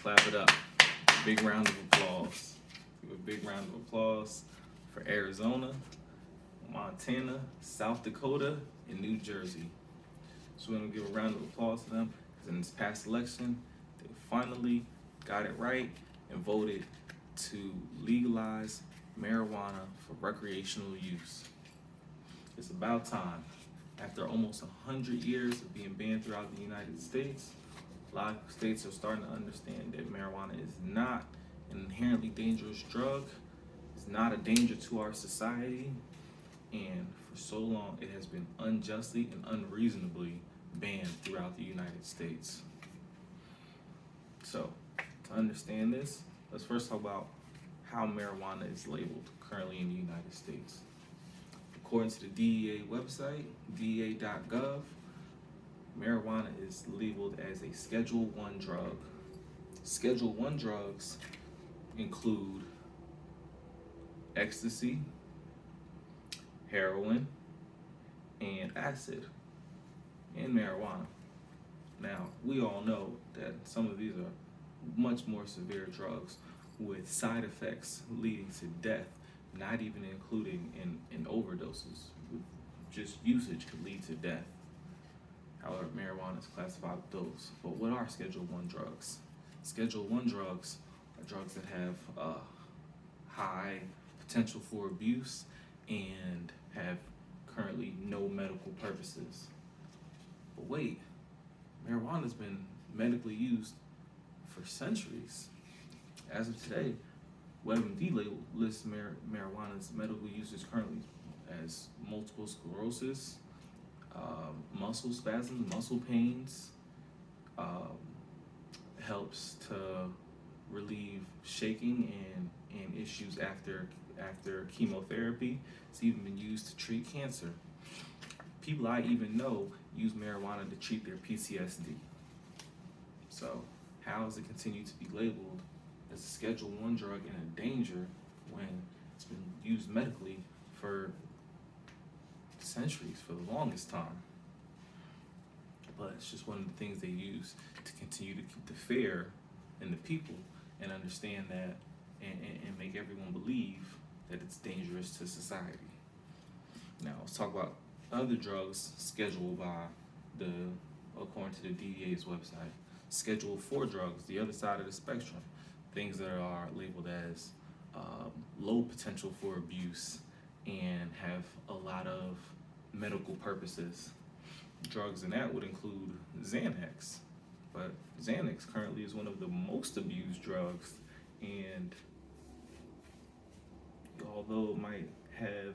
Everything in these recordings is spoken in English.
clap it up. Big round of applause. Give a big round of applause for Arizona, Montana, South Dakota, and New Jersey. So we're gonna give a round of applause to them because in this past election, they finally got it right and voted to legalize marijuana for recreational use. It's about time. After almost 100 years of being banned throughout the United States, a lot of states are starting to understand that marijuana is not an inherently dangerous drug. It's not a danger to our society. And for so long, it has been unjustly and unreasonably banned throughout the United States. So, to understand this, let's first talk about how marijuana is labeled currently in the United States. According to the DEA website, DEA.gov, marijuana is labeled as a Schedule 1 drug. Schedule 1 drugs include ecstasy, heroin, and acid, and marijuana. Now, we all know that some of these are much more severe drugs with side effects leading to death, not even including in overdoses. Just usage could lead to death. However, marijuana is classified with those. But what are Schedule 1 drugs? Schedule 1 drugs are drugs that have high potential for abuse and have currently no medical purposes. But wait, marijuana has been medically used for centuries. As of today, WebMD lists marijuana's medical uses currently as multiple sclerosis, muscle spasms, muscle pains, helps to relieve shaking and issues after chemotherapy. It's even been used to treat cancer. People I even know use marijuana to treat their PTSD. So how does it continue to be labeled as a Schedule 1 drug and a danger when it's been used medically for centuries, for the longest time? But it's just one of the things they use to continue to keep the fear in the people and understand that and make everyone believe that it's dangerous to society. Now let's talk about other drugs scheduled according to the DEA's website. Schedule 4 drugs, the other side of the spectrum, things that are labeled as low potential for abuse and have a lot of medical purposes. Drugs in that would include Xanax, but Xanax currently is one of the most abused drugs, and although it might have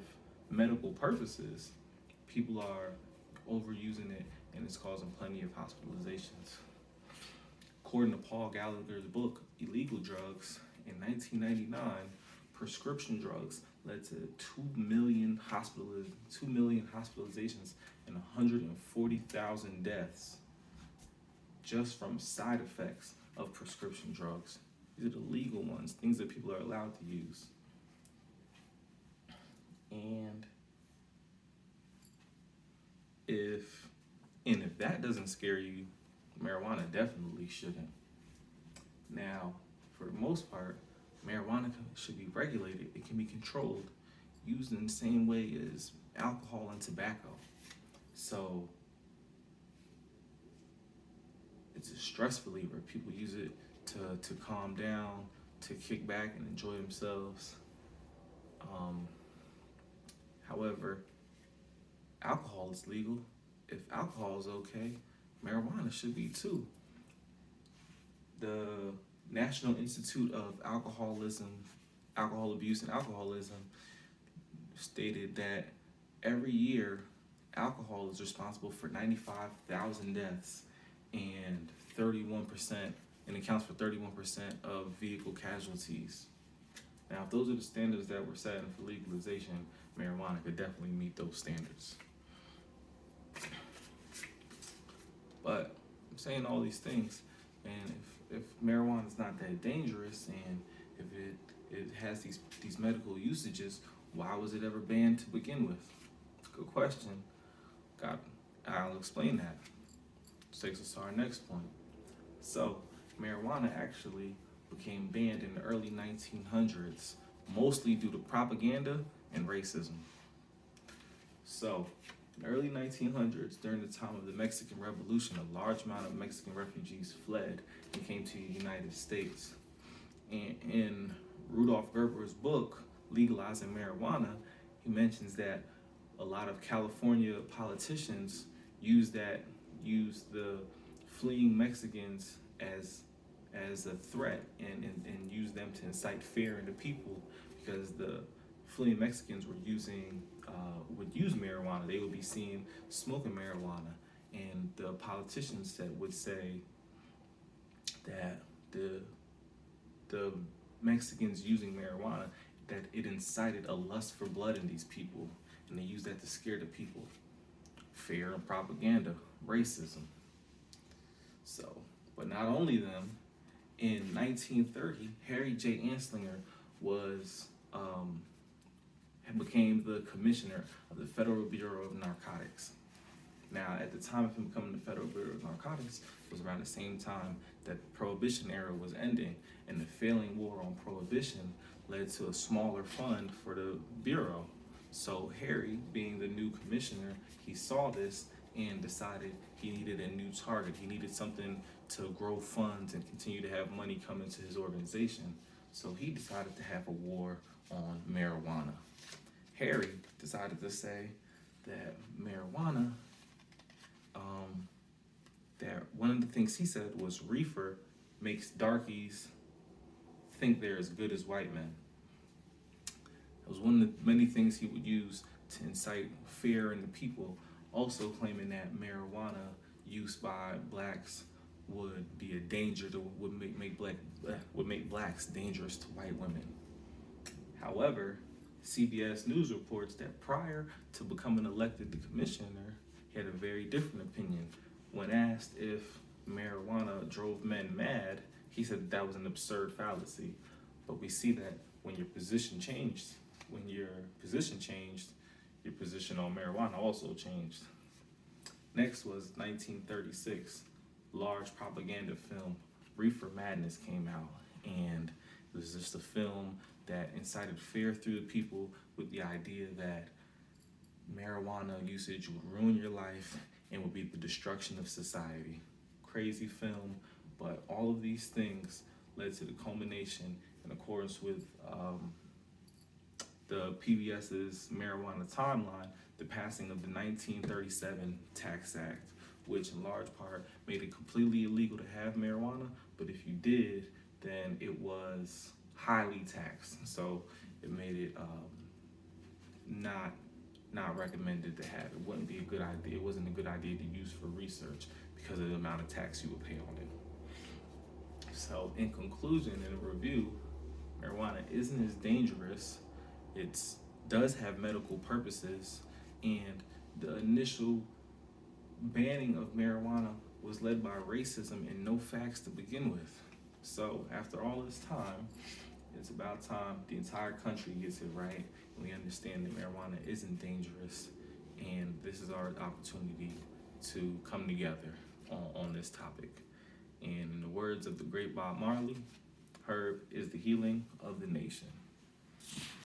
medical purposes, people are overusing it and it's causing plenty of hospitalizations. According to Paul Gallagher's book, Illegal Drugs, in 1999, prescription drugs led to 2 million hospitalizations and 140,000 deaths just from side effects of prescription drugs. These are the legal ones, things that people are allowed to use. And if that doesn't scare you, marijuana definitely shouldn't. Now, for the most part, marijuana should be regulated. It can be controlled, used in the same way as alcohol and tobacco. So it's a stress reliever. People use it to calm down, to kick back and enjoy themselves. However, alcohol is legal. If alcohol is okay, marijuana should be too. The National Institute of Alcohol Abuse and Alcoholism stated that every year alcohol is responsible for 95,000 deaths and 31%, and accounts for 31% of vehicle casualties. Now, if those are the standards that were set for legalization, marijuana could definitely meet those standards. But I'm saying all these things, and if marijuana is not that dangerous, and if it has these medical usages, why was it ever banned to begin with? Good question. I'll explain that. Which takes us to our next point. So, marijuana actually became banned in the early 1900s, mostly due to propaganda and racism. So, in the early 1900s, during the time of the Mexican Revolution, a large amount of Mexican refugees fled and came to the United States. And in Rudolph Gerber's book, Legalizing Marijuana, he mentions that a lot of California politicians use the fleeing Mexicans as a threat and use them to incite fear in the people, because the fleeing Mexicans would use marijuana. They would be seen smoking marijuana, and the politicians that would say that the Mexicans using marijuana, that it incited a lust for blood in these people, and they use that to scare the people. Fear and propaganda, racism. So, but not only them. In 1930, Harry J. Anslinger became the commissioner of the Federal Bureau of Narcotics. Now, at the time of him becoming the Federal Bureau of Narcotics, it was around the same time that the Prohibition era was ending, and the failing war on Prohibition led to a smaller fund for the Bureau. So Harry, being the new commissioner, he saw this and decided he needed a new target. He needed something to grow funds and continue to have money come into his organization. So he decided to have a war on marijuana. Harry decided to say that marijuana, that one of the things he said was reefer makes darkies think they're as good as white men. It was one of the many things he would use to incite fear in the people, also claiming that marijuana use by blacks would be a danger would make blacks dangerous to white women. However, CBS News reports that prior to becoming elected the commissioner, he had a very different opinion. When asked if marijuana drove men mad, he said that was an absurd fallacy. But we see that when your position changed, your position on marijuana also changed. Next was 1936. Large propaganda film, Reefer Madness, came out, and it was just a film that incited fear through the people with the idea that marijuana usage would ruin your life and would be the destruction of society. Crazy film, but all of these things led to the culmination, in accordance with the PBS's marijuana timeline, the passing of the 1937 Tax Act, which in large part made it completely illegal to have marijuana, but if you did, then it was highly taxed. So it made it not recommended to have. It wouldn't be a good idea. It wasn't a good idea to use for research because of the amount of tax you would pay on it. So in conclusion, in a review, marijuana isn't as dangerous. It does have medical purposes, and the initial banning of marijuana was led by racism and no facts to begin with. So after all this time, it's about time the entire country gets it right, and we understand that marijuana isn't dangerous, and this is our opportunity to come together on this topic. And in the words of the great Bob Marley, herb is the healing of the nation.